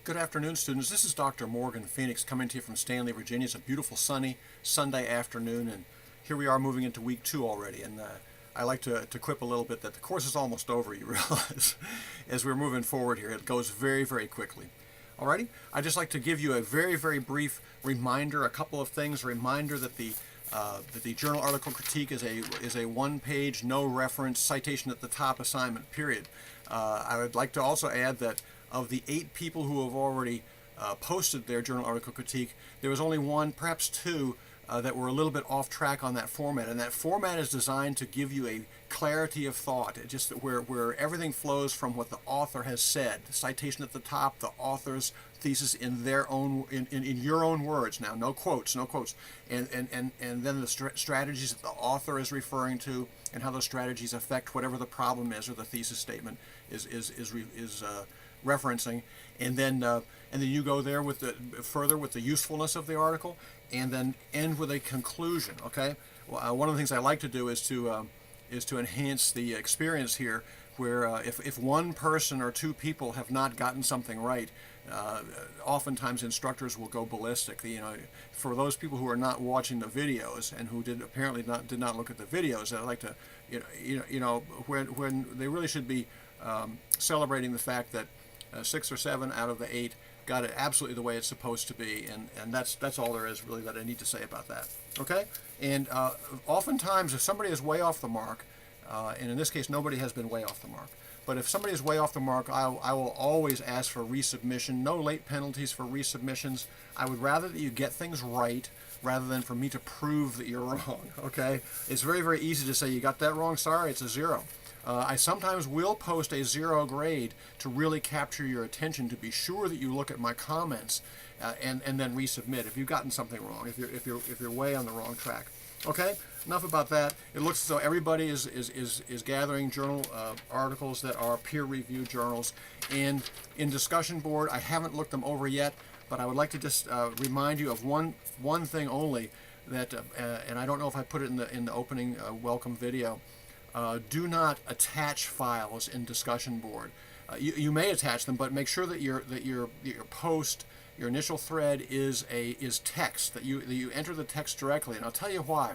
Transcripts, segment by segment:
Good afternoon, students. This is Dr. Morgan Phenix coming to you from Stanley, Virginia. It's a beautiful sunny Sunday afternoon, and here we are moving into week 2 already. And I like to quip a little bit that the course is almost over, you realize, as we're moving forward here. It goes very, very quickly. Alrighty, I'd just like to give you a very, very brief reminder, a couple of things. A reminder that the journal article critique is a one-page, no reference, citation at the top assignment, period. I would like to also add that of the 8 people who have already posted their journal article critique, there was only 1, perhaps 2, that were a little bit off track on that format. And that format is designed to give you a clarity of thought, just where everything flows from what the author has said. The citation at the top, the author's thesis in their own, in your own words. Now, no quotes, and then the strategies that the author is referring to, and how those strategies affect whatever the problem is or the thesis statement is referencing, and then you go there with further with the usefulness of the article, and then end with a conclusion. Okay, one of the things I like to do is to enhance the experience here, where if one person or 2 people have not gotten something right, oftentimes instructors will go ballistic. For those people who are not watching the videos and who did not look at the videos, I like to when they really should be celebrating the fact that 6 or 7 out of the 8 got it absolutely the way it's supposed to be, and that's all there is really that I need to say about that. Okay, and oftentimes if somebody is way off the mark, and in this case nobody has been way off the mark, but if somebody is way off the mark, I will always ask for resubmission. No late penalties for resubmissions. I would rather that you get things right rather than for me to prove that you're wrong. Okay, it's very, very easy to say you got that wrong, sorry, it's a 0. I sometimes will post a 0 grade to really capture your attention, to be sure that you look at my comments and then resubmit if you've gotten something wrong, if you're way on the wrong track. Okay, enough about that. It looks as though everybody is gathering journal articles that are peer-reviewed journals, and in discussion board, I haven't looked them over yet, but I would like to just remind you of one thing only, that and I don't know if I put it in the opening welcome video. Do not attach files in discussion board. You may attach them, but make sure that your post, your initial thread is text, that you enter the text directly. And I'll tell you why.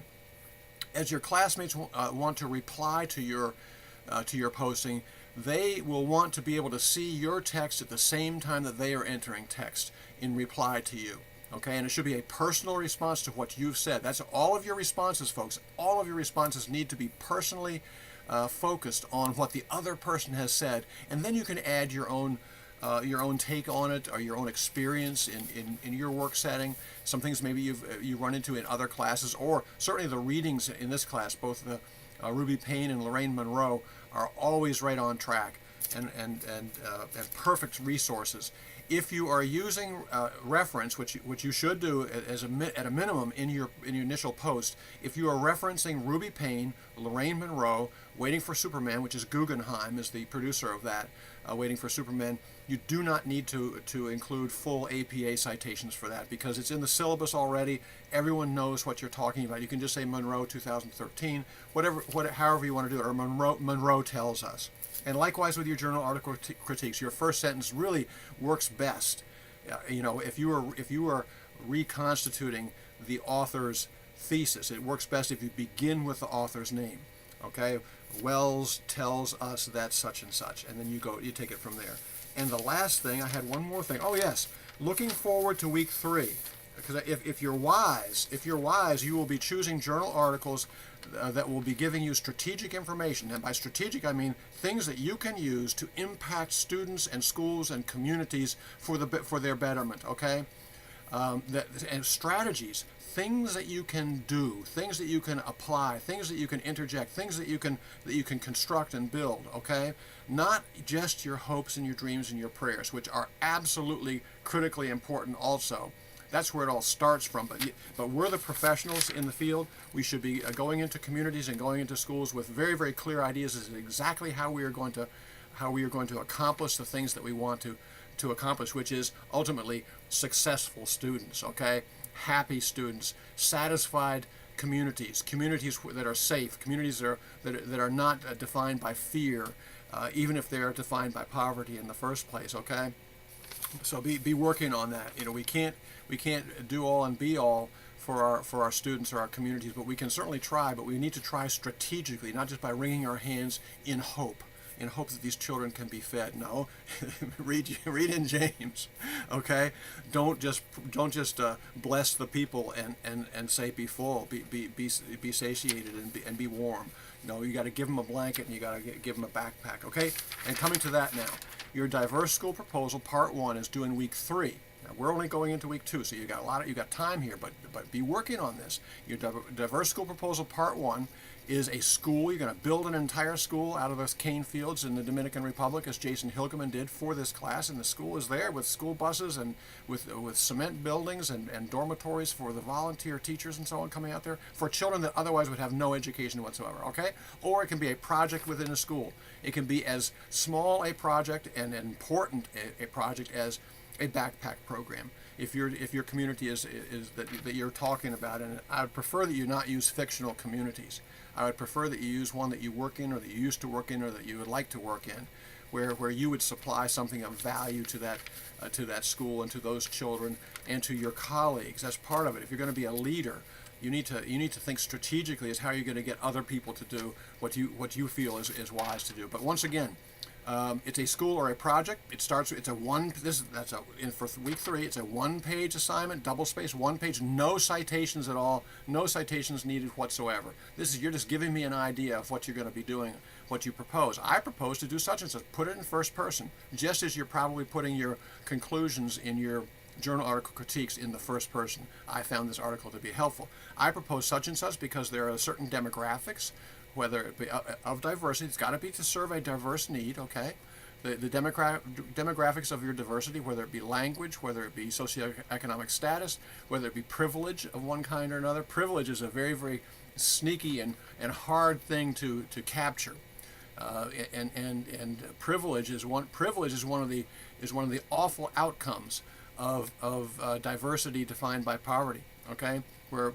As your classmates want to reply to your posting, they will want to be able to see your text at the same time that they are entering text in reply to you. Okay, and it should be a personal response to what you've said. That's all of your responses, folks. All of your responses need to be personally focused on what the other person has said, and then you can add your own take on it, or your own experience in your work setting. Some things maybe you run into in other classes, or certainly the readings in this class. Both the Ruby Payne and Lorraine Monroe are always right on track and perfect resources. If you are using reference, which you should do at a minimum in your initial post, if you are referencing Ruby Payne, Lorraine Monroe, Waiting for Superman, which is Guggenheim is the producer of that, Waiting for Superman, you do not need to include full APA citations for that, because it's in the syllabus already. Everyone knows what you're talking about. You can just say Monroe 2013, however you want to do it, or Monroe tells us. And likewise with your journal article critiques, your first sentence really works best. If you are reconstituting the author's thesis, it works best if you begin with the author's name. Okay, Wells tells us that such and such, and then you take it from there. And the last thing, I had one more thing. Oh yes, looking forward to week 3. Because if you're wise, you will be choosing journal articles that will be giving you strategic information. And by strategic, I mean things that you can use to impact students and schools and communities for their betterment. Okay, and strategies, things that you can do, things that you can apply, things that you can interject, things that you can construct and build. Okay, not just your hopes and your dreams and your prayers, which are absolutely critically important also. That's where it all starts from. But we're the professionals in the field. We should be going into communities and going into schools with very, very clear ideas as to exactly how we are going to accomplish the things that we want to accomplish, which is ultimately successful students. Okay, happy students, satisfied communities that are safe, communities that are not defined by fear, even if they are defined by poverty in the first place. Okay. So be working on that. You know, we can't do all and be all for our students or our communities, but we can certainly try. But we need to try strategically, not just by wringing our hands in hope that these children can be fed. No, read in James, okay? Don't just bless the people and say be full, be satiated and be warm. No, you got to give them a blanket and you got to give them a backpack, okay? And coming to that now, your diverse school proposal part 1 is due in week 3. Now, we're only going into week 2, so you got time here, but be working on this. Your diverse school proposal part 1 is a school. You're going to build an entire school out of those cane fields in the Dominican Republic, as Jason Hilgeman did for this class, and the school is there with school buses and with cement buildings and dormitories for the volunteer teachers and so on coming out there for children that otherwise would have no education whatsoever, okay? Or it can be a project within a school. It can be as small a project and important a project as a backpack program. If your community is that you're talking about, and I would prefer that you not use fictional communities. I would prefer that you use one that you work in, or that you used to work in, or that you would like to work in, where you would supply something of value to that school and to those children and to your colleagues. That's part of it. If you're going to be a leader, you need to think strategically as how you're going to get other people to do what you feel is wise to do. But once again, it's a school or a project. For week 3. It's a 1-page assignment, double space, 1 page, no citations at all, no citations needed whatsoever. You're just giving me an idea of what you're going to be doing, what you propose. I propose to do such and such. Put it in first person, just as you're probably putting your conclusions in your journal article critiques in the first person. I found this article to be helpful. I propose such and such because there are certain demographics, whether it be of diversity. It's got to be to serve a diverse need, okay? The demographics of your diversity, whether it be language, whether it be socioeconomic status, whether it be privilege of one kind or another. Privilege is a very, very sneaky and hard thing to capture. And privilege is one of the awful outcomes of diversity defined by poverty, okay? Where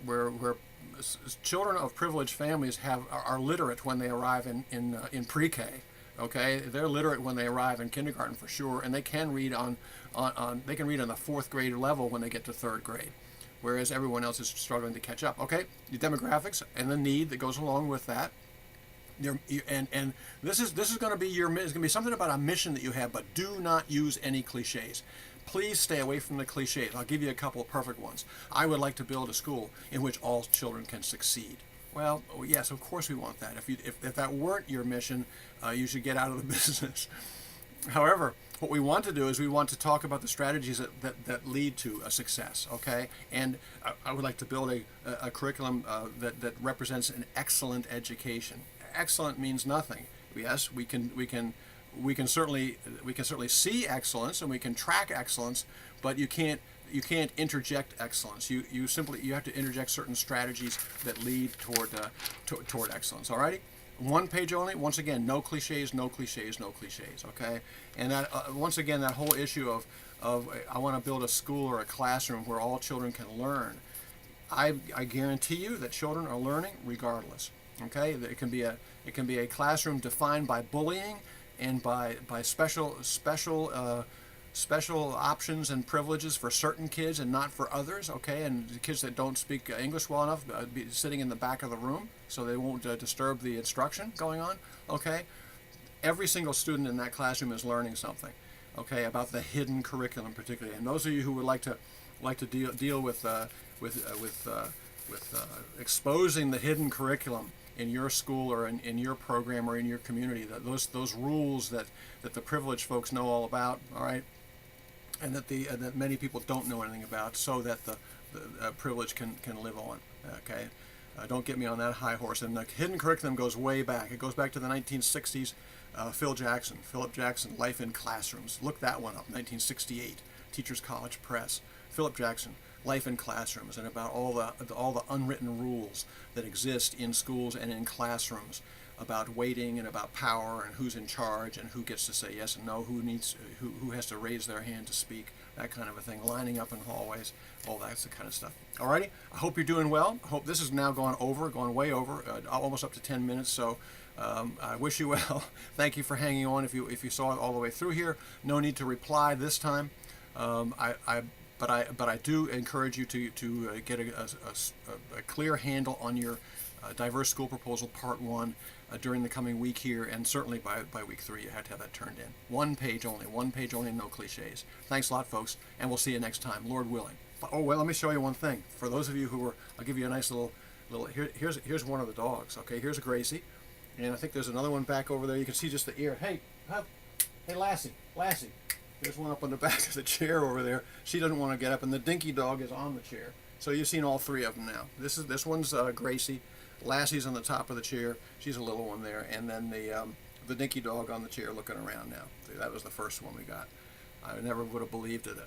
children of privileged families are literate when they arrive in pre-K. Okay, they're literate when they arrive in kindergarten for sure, and they can read on the 4th grade level when they get to 3rd grade, whereas everyone else is struggling to catch up. Okay, the demographics and the need that goes along with that. And this is going to be it's going to be something about a mission that you have, but do not use any cliches. Please stay away from the cliches. I'll give you a couple of perfect ones. I would like to build a school in which all children can succeed. Well, yes, of course we want that. If that weren't your mission, you should get out of the business. However, what we want to do is we want to talk about the strategies that lead to a success, okay? And I would like to build a curriculum that represents an excellent education. Excellent means nothing. Yes, we can certainly see excellence and we can track excellence, but you can't interject excellence. You have to interject certain strategies that lead toward excellence. Alrighty, 1 page only. Once again, no cliches, no cliches, no cliches. Okay, and that once again, that whole issue of I want to build a school or a classroom where all children can learn. I guarantee you that children are learning regardless. Okay, it can be a classroom defined by bullying and by special options and privileges for certain kids and not for others, okay? And the kids that don't speak English well enough be sitting in the back of the room so they won't disturb the instruction going on, okay? Every single student in that classroom is learning something, okay, about the hidden curriculum particularly. And those of you who would like to deal with exposing the hidden curriculum in your school or in your program or in your community, those rules that the privileged folks know all about, all right, and that many people don't know anything about, so that the privilege can live on. Okay, don't get me on that high horse. And the hidden curriculum goes way back. It goes back to the 1960s. Philip Jackson, Life in Classrooms. Look that one up. 1968, Teachers College Press. Philip Jackson, Life in Classrooms, and about all the unwritten rules that exist in schools and in classrooms about weighting and about power and who's in charge and who gets to say yes and no, who has to raise their hand to speak, that kind of a thing, lining up in hallways, all that's the kind of stuff. Alrighty, I hope you're doing well. I hope this has now gone way over, almost up to 10 minutes, so I wish you well. Thank you for hanging on if you saw it all the way through here. No need to reply this time. But I do encourage you to get a clear handle on your diverse school proposal part 1 during the coming week here, and certainly by week 3 you have to have that turned in. One page only, no cliches. Thanks a lot, folks, and we'll see you next time, Lord willing. Oh well, let me show you one thing. For those of you who are, I'll give you a nice little here's one of the dogs. Okay, here's a Gracie, and I think there's another one back over there. You can see just the ear. Hey, Lassie. There's one up on the back of the chair over there. She doesn't want to get up, and the dinky dog is on the chair. So you've seen all 3 of them now. This one's Gracie. Lassie's on the top of the chair. She's a little one there, and then the dinky dog on the chair looking around now. That was the first one we got. I never would have believed it,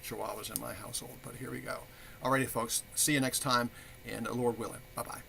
Chihuahuas in my household, but here we go. Alrighty, folks. See you next time, and Lord willing. Bye-bye.